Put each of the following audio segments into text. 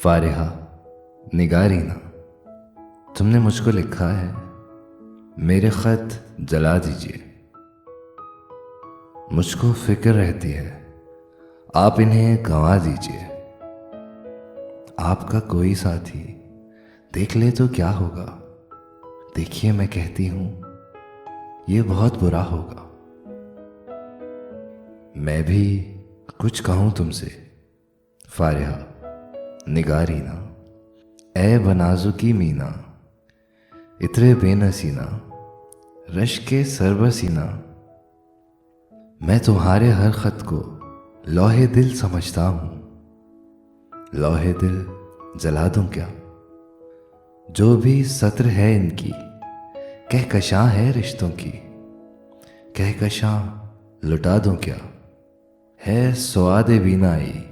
फारिहा निगारीना, तुमने मुझको लिखा है मेरे खत जला दीजिए। मुझको फिक्र रहती है आप इन्हें गंवा दीजिए। आपका कोई साथी देख ले तो क्या होगा। देखिए मैं कहती हूं ये बहुत बुरा होगा। मैं भी कुछ कहूं तुमसे फारिहा निगारीना, ए बनाजुकी मीना, इतरे बेनसीना, रश के सरबसीना। मैं तुम्हारे हर खत को लौहे दिल समझता हूं। लौहे दिल जला दूं क्या? जो भी सत्र है इनकी कहकशां है रिश्तों की। कहकशां लुटा दूं क्या? है स्वादे बीनाई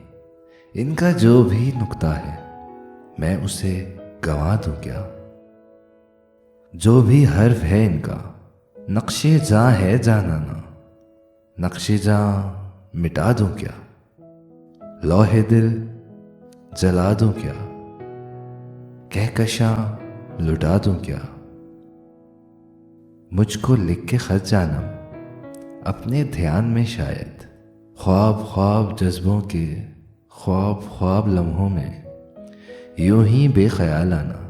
इनका जो भी नुक्ता है, मैं उसे गंवा दूं क्या? जो भी हर्फ है इनका नक्शे जां है जानाना, नक्शे जां मिटा दूं क्या? लौहे दिल जला दूं क्या? कहकशां लुटा दूं क्या? मुझको लिख के खत जानम अपने ध्यान में शायद, ख्वाब ख्वाब जज्बों के ख्वाब ख्वाब लम्हों में यूं ही बेख्याल आना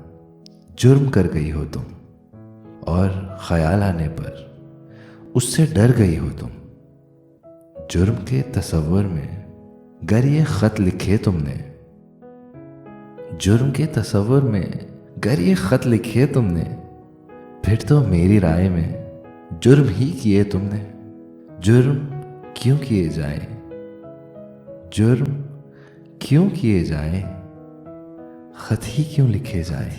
जुर्म कर गई हो तुम। और ख्याल आने पर उससे डर गई हो तुम। जुर्म के तसव्वुर में गर ये खत लिखे तुमने, जुर्म के तसव्वुर में गर ये खत लिखे तुमने, फिर तो मेरी राय में जुर्म ही किए तुमने। जुर्म क्यों किए जाएं? जुर्म क्यों किए जाएं? खत ही क्यों लिखे जाएं?